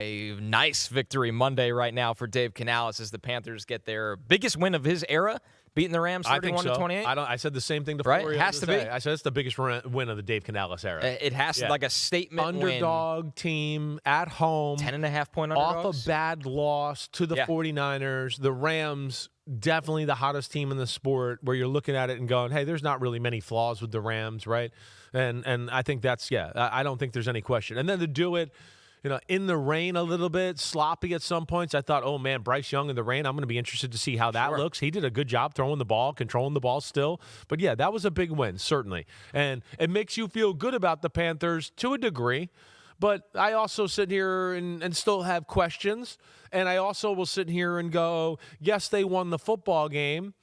A nice victory Monday right now for Dave Canales as the Panthers get their biggest win of his era, beating the Rams 31-28. I said the same thing to Right? Florio It has to be. I said it's the biggest win of the Dave Canales era. It has to, like a statement underdog team at home. 10.5-point underdogs. Off a bad loss to the 49ers. The Rams, definitely the hottest team in the sport, where you're looking at it and going, hey, there's not really many flaws with the Rams, right? And I think that's, I don't think there's any question. And then to do it, in the rain a little bit, sloppy at some points. I thought, oh, man, Bryce Young in the rain, I'm going to be interested to see how that looks. He did a good job throwing the ball, controlling the ball still. But, yeah, that was a big win, certainly. And it makes you feel good about the Panthers to a degree. But I also sit here and still have questions. And I also will sit here and go, yes, they won the football game.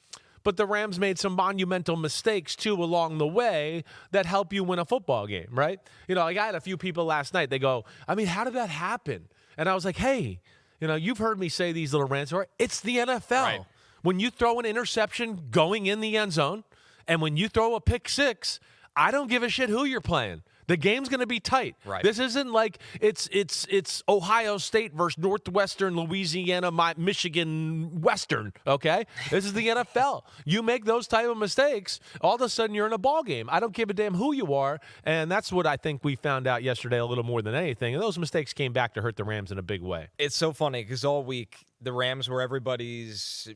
But the Rams made some monumental mistakes, too, along the way that help you win a football game, right? I had a few people last night. They go, I mean, how did that happen? And I was like, hey, you've heard me say these little rants. It's the NFL. Right. When you throw an interception going in the end zone and when you throw a pick six, I don't give a shit who you're playing. The game's going to be tight. Right. This isn't like it's Ohio State versus Northwestern, Louisiana, Michigan, Western, okay? This is the NFL. You make those type of mistakes, all of a sudden you're in a ball game. I don't give a damn who you are, and that's what I think we found out yesterday a little more than anything. And those mistakes came back to hurt the Rams in a big way. It's so funny because all week the Rams were everybody's,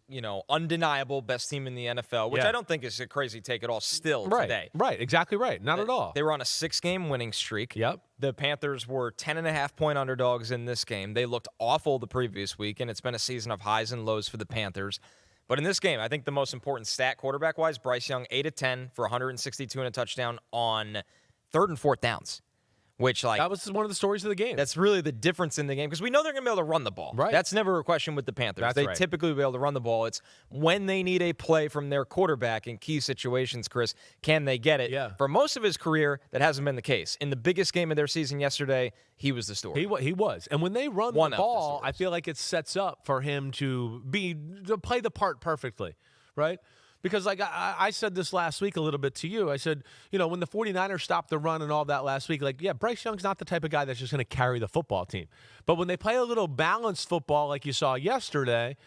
undeniable best team in the NFL, which I don't think is a crazy take at all still today. Right, exactly right. Not at all. They were on a 6-game winning streak. Yep. The Panthers were 10.5-point underdogs in this game. They looked awful the previous week, and it's been a season of highs and lows for the Panthers. But in this game, I think the most important stat quarterback-wise, Bryce Young, 8 of 10 for 162 and a touchdown on 3rd and 4th downs. Which, that was one of the stories of the game. That's really the difference in the game because we know they're going to be able to run the ball. Right. That's never a question with the Panthers. They typically will be able to run the ball. It's when they need a play from their quarterback in key situations, Chris, can they get it? Yeah. For most of his career, that hasn't been the case. In the biggest game of their season yesterday, he was the story. He was. And when they run the ball, I feel like it sets up for him to play the part perfectly, right? Because, I said this last week a little bit to you. I said, when the 49ers stopped the run and all that last week, Bryce Young's not the type of guy that's just going to carry the football team. But when they play a little balanced football like you saw yesterday,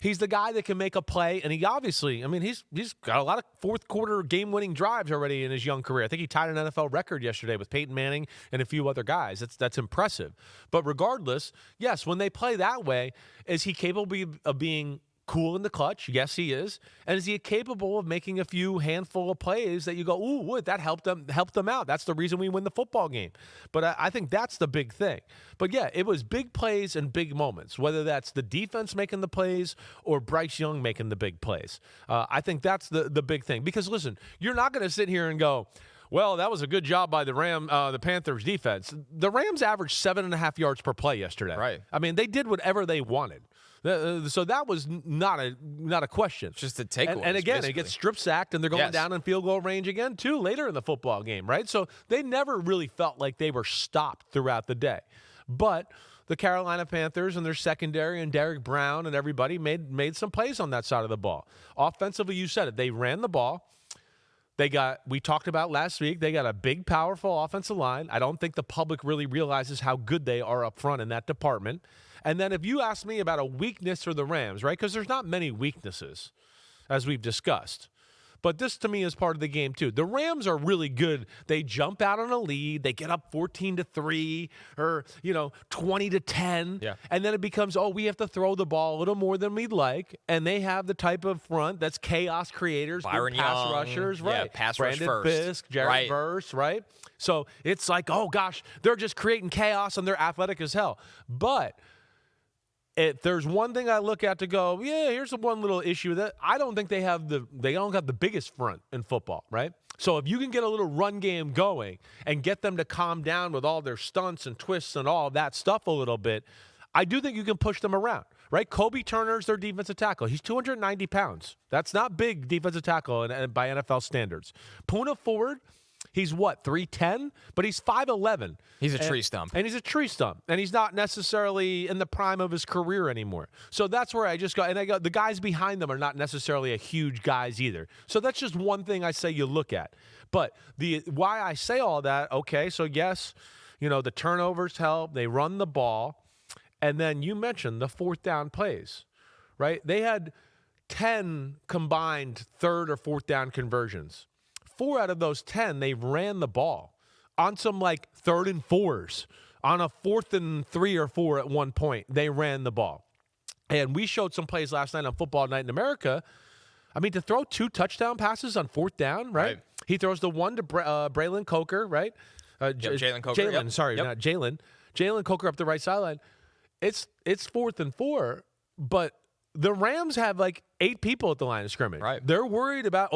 he's the guy that can make a play. And he obviously, he's got a lot of fourth-quarter game-winning drives already in his young career. I think he tied an NFL record yesterday with Peyton Manning and a few other guys. That's impressive. But regardless, yes, when they play that way, is he capable of being cool in the clutch? Yes, he is. And is he capable of making a few handful of plays that you go, ooh, that helped them out. That's the reason we win the football game. But I think that's the big thing. But yeah, it was big plays and big moments, whether that's the defense making the plays or Bryce Young making the big plays. I think that's the big thing. Because listen, you're not going to sit here and go, well, that was a good job by the Panthers defense. The Rams averaged 7.5 yards per play yesterday. Right. They did whatever they wanted. So that was not a question. Just a takeaway. And again, it gets strip sacked, and they're going down in field goal range again, too, later in the football game, right? So they never really felt like they were stopped throughout the day. But the Carolina Panthers and their secondary and Derrick Brown and everybody made some plays on that side of the ball. Offensively, you said it. They ran the ball. We talked about last week, they got a big, powerful offensive line. I don't think the public really realizes how good they are up front in that department. And then if you ask me about a weakness for the Rams, right, because there's not many weaknesses, as we've discussed. But this, to me, is part of the game, too. The Rams are really good. They jump out on a lead. They get up 14-3 or, 20-10. Yeah. And then it becomes, we have to throw the ball a little more than we'd like. And they have the type of front that's chaos creators, Byron pass Young, rushers, right? Yeah, pass Brandon rush first. Fisk, Jared Verse, right? So it's like, oh, gosh, they're just creating chaos and they're athletic as hell. But if there's one thing I look at to go, here's the one little issue that I don't think they don't have the biggest front in football, right? So if you can get a little run game going and get them to calm down with all their stunts and twists and all that stuff a little bit, I do think you can push them around, right? Kobe Turner's their defensive tackle. He's 290 pounds. That's not big defensive tackle by NFL standards. Poona Ford, he's 310? But he's 5'11". He's a tree stump. And he's a tree stump. And he's not necessarily in the prime of his career anymore. So that's where I just go. And the guys behind them are not necessarily a huge guys either. So that's just one thing I say you look at. But why I say all that, okay, so yes, the turnovers help. They run the ball. And then you mentioned the fourth down plays, right? They had 10 combined third or fourth down conversions. 4 out of those 10, they ran the ball on some like 3rd and 4s. On a 4th and 3 or 4 at one point, they ran the ball. And we showed some plays last night on Football Night in America. I mean, to throw 2 touchdown passes on 4th down, right? He throws the one to Braylon Coker, right? Jalen Coker. Jalen, sorry, not Jalen. Jalen Coker up the right sideline. It's 4th and 4, but the Rams have like 8 people at the line of scrimmage. Right. They're worried about,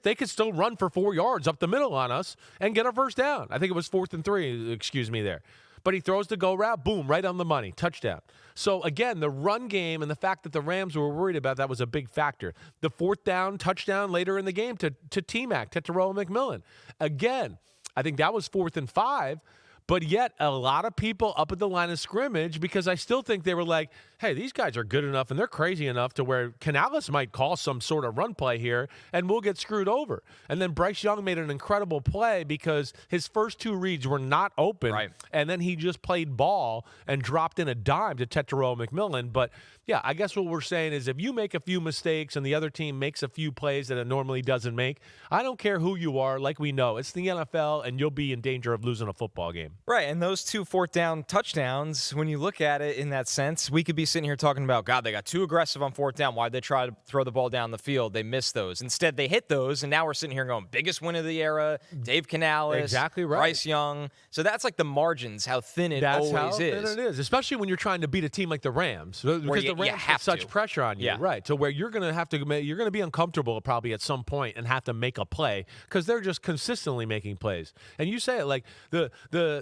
they could still run for 4 yards up the middle on us and get a first down. I think it was 4th and 3, excuse me there. But he throws the go route, boom, right on the money, touchdown. So, again, the run game and the fact that the Rams were worried about that was a big factor. The 4th down touchdown later in the game to T-Mac, Tetairoa McMillan. Again, I think that was 4th and 5. But yet, a lot of people up at the line of scrimmage, because I still think they were like, hey, these guys are good enough and they're crazy enough to where Canales might call some sort of run play here and we'll get screwed over. And then Bryce Young made an incredible play because his first 2 reads were not open. Right. And then he just played ball and dropped in a dime to Tetairoa McMillan. But, yeah, I guess what we're saying is if you make a few mistakes and the other team makes a few plays that it normally doesn't make, I don't care who you are. Like we know, it's the NFL and you'll be in danger of losing a football game. Right, and those 2 fourth down touchdowns, when you look at it in that sense, we could be sitting here talking about, God, they got too aggressive on 4th down. Why'd they try to throw the ball down the field? They missed those. Instead, they hit those, and now we're sitting here going, biggest win of the era, Dave Canales, exactly right. Bryce Young. So that's like the margins, how thin it always is. That's how thin it is, especially when you're trying to beat a team like the Rams. Because the Rams have such pressure on you, right? So where you're going to be uncomfortable probably at some point and have to make a play because they're just consistently making plays. And you say it like the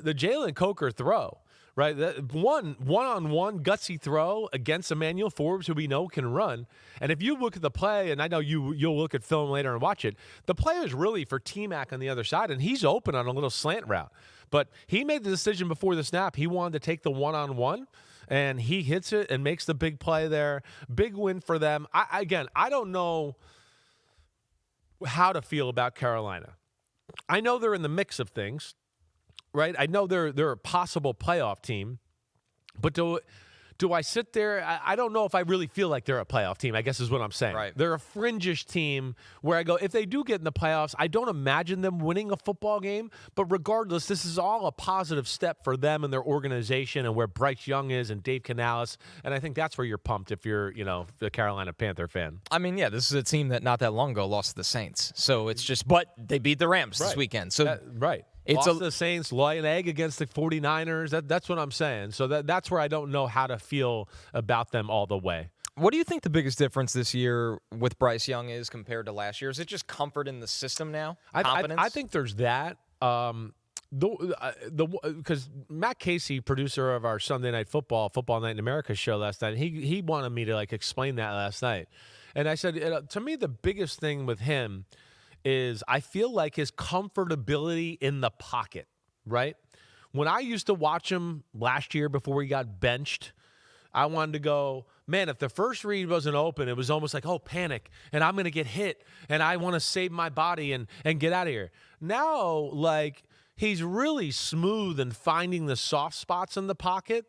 Jalen Coker throw, right? That one-on-one gutsy throw against Emmanuel Forbes, who we know can run. And if you look at the play, and I know you'll look at film later and watch it, the play is really for T-Mac on the other side, and he's open on a little slant route. But he made the decision before the snap. He wanted to take the one-on-one, and he hits it and makes the big play there. Big win for them. I don't know how to feel about Carolina. I know they're in the mix of things. Right, I know they're a possible playoff team, but do I sit there? I don't know if I really feel like they're a playoff team, I guess is what I'm saying. Right. They're a fringish team where I go, if they do get in the playoffs, I don't imagine them winning a football game. But regardless, this is all a positive step for them and their organization and where Bryce Young is and Dave Canales. And I think that's where you're pumped if you're, the Carolina Panther fan. I mean, yeah, this is a team that not that long ago lost to the Saints. So it's just, but they beat the Rams this weekend. So right. It's lost the Saints, lay an egg against the 49ers. That's what I'm saying. So that's where I don't know how to feel about them all the way. What do you think the biggest difference this year with Bryce Young is compared to last year? Is it just comfort in the system now? Confidence? I think there's that. Because Matt Casey, producer of our Sunday Night Football Night in America show last night, he wanted me to explain that last night. And I said, to me, the biggest thing with him is I feel like his comfortability in the pocket, right? When I used to watch him last year before he got benched, I wanted to go, man, if the first read wasn't open, it was almost like, oh, panic, and I'm going to get hit, and I want to save my body and get out of here. Now, he's really smooth in finding the soft spots in the pocket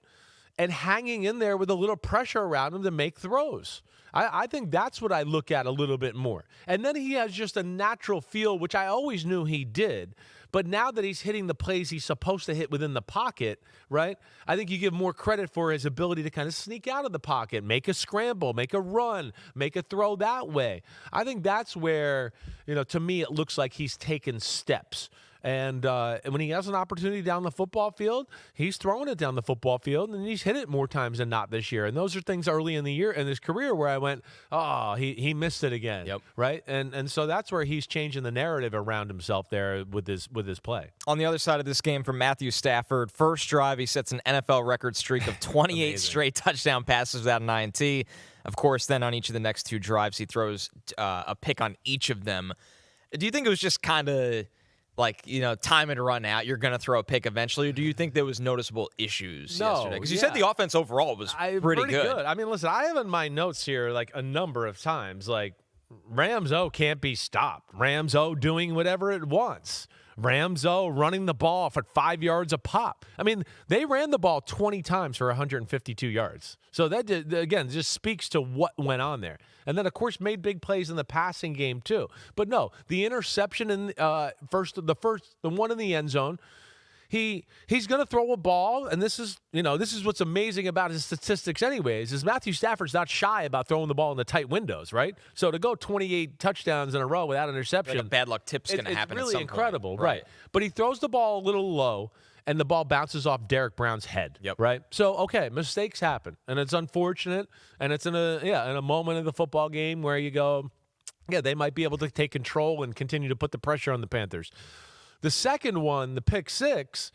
and hanging in there with a little pressure around him to make throws. I think that's what I look at a little bit more. And then he has just a natural feel, which I always knew he did. But now that he's hitting the plays he's supposed to hit within the pocket, right, I think you give more credit for his ability to kind of sneak out of the pocket, make a scramble, make a run, make a throw that way. I think that's where, to me, it looks like he's taken steps. And when he has an opportunity down the football field, he's throwing it down the football field, and he's hit it more times than not this year. And those are things early in the year in his career where I went, oh, he missed it again, right? And so that's where he's changing the narrative around himself there with his play. On the other side of this game, for Matthew Stafford, first drive, he sets an NFL record streak of 28 straight touchdown passes without an INT. Of course, then on each of the next 2 drives, he throws a pick on each of them. Do you think it was just kind of time it to run out, you're going to throw a pick eventually? Or do you think there was noticeable issues yesterday? Because you said the offense overall was pretty good. I mean, listen, I have in my notes here a number of times, Rams-O can't be stopped. Rams-O doing whatever it wants, Ramzo running the ball for 5 yards a pop. I mean, they ran the ball 20 times for 152 yards. So that, again, just speaks to what went on there. And then, of course, made big plays in the passing game too. But no, the interception in the one in the end zone, He's going to throw a ball, and this is what's amazing about his statistics anyways, is Matthew Stafford's not shy about throwing the ball in the tight windows, right? So to go 28 touchdowns in a row without interception. Like a bad luck tip's going to happen it's at really some incredible, point. right? But he throws the ball a little low, and the ball bounces off Derek Brown's head, right? So, okay, mistakes happen, and it's unfortunate, and it's in a moment of the football game where you go, they might be able to take control and continue to put the pressure on the Panthers. The second one, the pick six,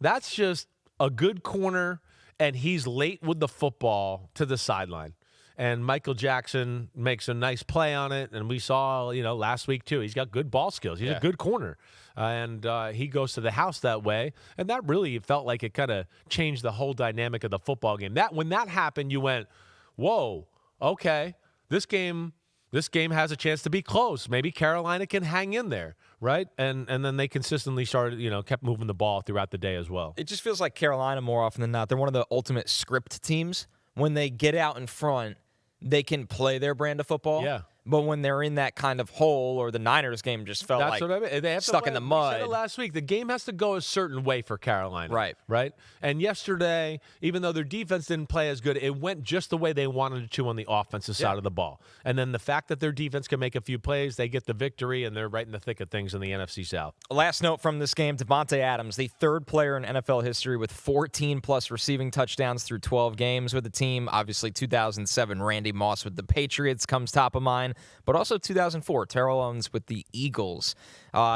that's just a good corner, and he's late with the football to the sideline. And Michael Jackson makes a nice play on it, and we saw, last week too, he's got good ball skills. He's a good corner, and he goes to the house that way, and that really felt like it kind of changed the whole dynamic of the football game. When that happened, you went, whoa, okay, this game has a chance to be close. Maybe Carolina can hang in there, right? And then they consistently kept moving the ball throughout the day as well. It just feels like Carolina more often than not. They're one of the ultimate script teams. When they get out in front, they can play their brand of football. Yeah. But when they're in that kind of hole, or the Niners game just felt That's what I mean. They have stuck in the mud. We said it last week. The game has to go a certain way for Carolina. Right. And yesterday, even though their defense didn't play as good, it went just the way they wanted it to on the offensive side of the ball. And then the fact that their defense can make a few plays, they get the victory, and they're right in the thick of things in the NFC South. Last note from this game, Davante Adams, the third player in NFL history with 14-plus receiving touchdowns through 12 games with the team. Obviously, 2007, Randy Moss with the Patriots comes top of mind, but also 2004, Terrell Owens with the Eagles.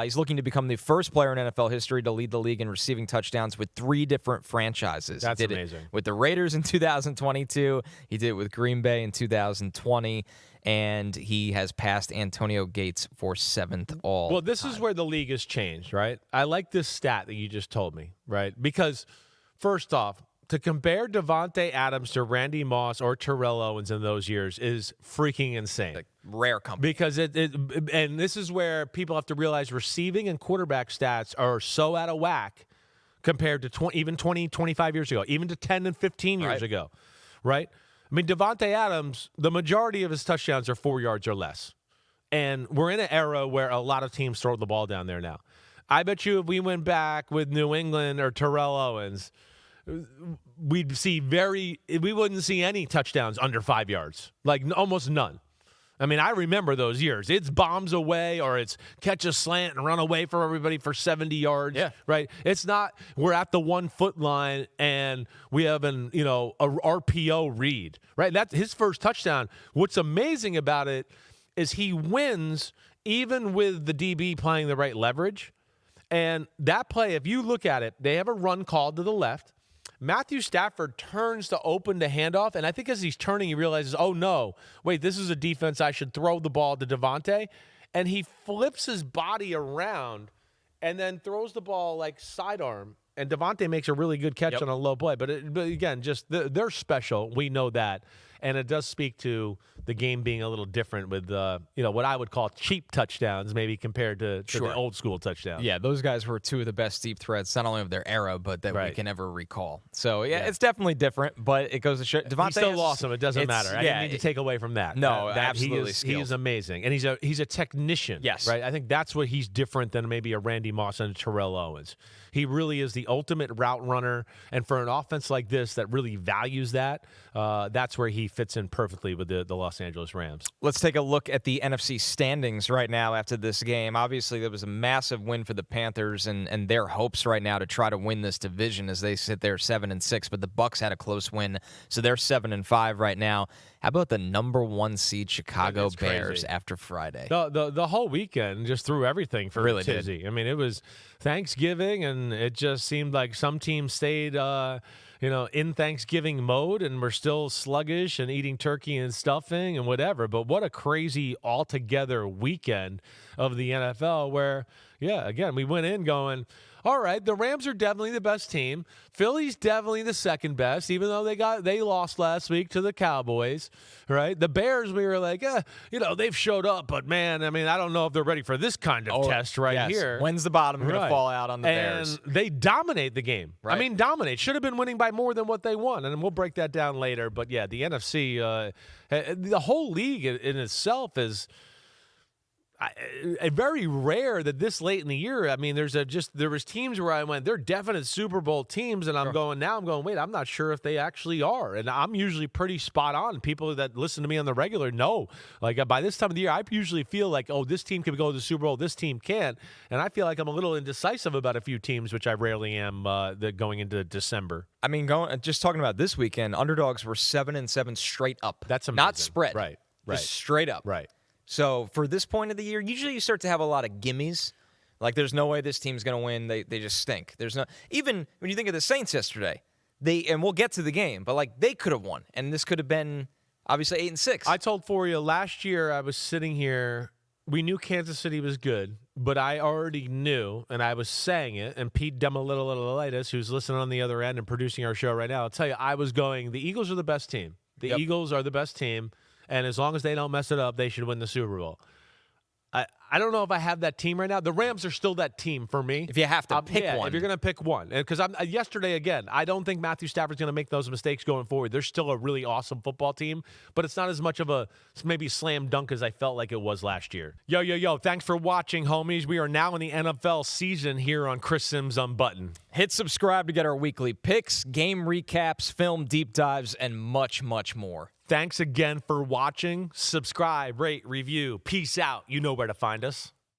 He's looking to become the first player in NFL history to lead the league in receiving touchdowns with 3 different franchises. That's he did amazing. It with the Raiders in 2022. He did it with Green Bay in 2020. And he has passed Antonio Gates for 7th all. Well, this is where the league has changed, right? I like this stat that you just told me, right? Because, first off, to compare Davante Adams to Randy Moss or Terrell Owens in those years is freaking insane. Like rare company. Because and this is where people have to realize receiving and quarterback stats are so out of whack compared to even 20, 25 years ago, even to 10 and 15 years ago, right? I mean, Davante Adams, the majority of his touchdowns are 4 yards or less. And we're in an era where a lot of teams throw the ball down there now. I bet you if we went back with New England or Terrell Owens, we wouldn't see any touchdowns under 5 yards, like almost none. I mean, I remember those years. It's bombs away, or it's catch a slant and run away from everybody for 70 yards. Yeah. Right? It's not we're at the 1 foot line and we have a RPO read. Right? That's his first touchdown. What's amazing about it is he wins even with the DB playing the right leverage. And that play, if you look at it, they have a run called to the left. Matthew Stafford turns to open the handoff, and I think as he's turning, he realizes, oh, no, wait, this is a defense. I should throw the ball to Davante. And he flips his body around and then throws the ball like sidearm. And Davante makes a really good catch on a low play. But again, just they're special. We know that. And it does speak to the game being a little different with, what I would call cheap touchdowns, maybe compared to the old school touchdowns. Yeah, those guys were 2 of the best deep threats, not only of their era, but that we can ever recall. So, it's definitely different, but it goes to show. Davante He's still awesome. It doesn't matter. I didn't need to take away from that. No, absolutely He is amazing. And he's a technician. Yes. Right? I think that's what he's different than maybe a Randy Moss and a Terrell Owens. He really is the ultimate route runner. And for an offense like this that really values that, that's where he fits in perfectly with the Los Angeles Rams. Let's take a look at the NFC standings right now after this game. Obviously, there was a massive win for the Panthers and their hopes right now to try to win this division as they sit there 7-6. But the Bucs had a close win, so they're 7-5 right now. How about the number 1 seed Chicago Bears after Friday? The whole weekend just threw everything for really Tizzy. Did. I mean, it was Thanksgiving, and it just seemed like some teams stayed in Thanksgiving mode, and we're still sluggish and eating turkey and stuffing and whatever. But what a crazy altogether weekend of the NFL where, Yeah, again, we went in going, all right, the Rams are definitely the best team. Philly's definitely the second best, even though they lost last week to the Cowboys, right? The Bears, we were like, they've showed up, but man, I mean, I don't know if they're ready for this kind of test here. When's the bottom going to fall out on the Bears? And they dominate the game. Right. I mean, dominate. Should have been winning by more than what they won, and we'll break that down later. But yeah, the NFC, the whole league in itself is very rare that this late in the year. I mean, there was teams where I went, they're definite Super Bowl teams, and I'm going, wait, I'm not sure if they actually are. And I'm usually pretty spot on. People that listen to me on the regular know. Like by this time of the year, I usually feel like, oh, this team can go to the Super Bowl, this team can't. And I feel like I'm a little indecisive about a few teams, which I rarely am going into December. I mean, just talking about this weekend, underdogs were 7-7 straight up. That's amazing. Not spread. Right. Just straight up. Right. So for this point of the year, usually you start to have a lot of gimmies. Like there's no way this team's going to win. They just stink. There's no, even when you think of the Saints yesterday, and we'll get to the game, but like they could have won, and this could have been obviously 8-6. I told Foria last year I was sitting here. We knew Kansas City was good, but I already knew, and I was saying it, and Pete Demolitolitis, who's listening on the other end and producing our show right now, I'll tell you, I was going, the Eagles are the best team. The Eagles are the best team. And as long as they don't mess it up, they should win the Super Bowl. I don't know if I have that team right now. The Rams are still that team for me. If you have to pick one. If you're going to pick one. Because yesterday, again, I don't think Matthew Stafford's going to make those mistakes going forward. They're still a really awesome football team, but it's not as much of a maybe slam dunk as I felt like it was last year. Yo. Thanks for watching, homies. We are now in the NFL season here on Chris Simms Unbuttoned. Hit subscribe to get our weekly picks, game recaps, film deep dives, and much, much more. Thanks again for watching. Subscribe, rate, review. Peace out. You know where to find us.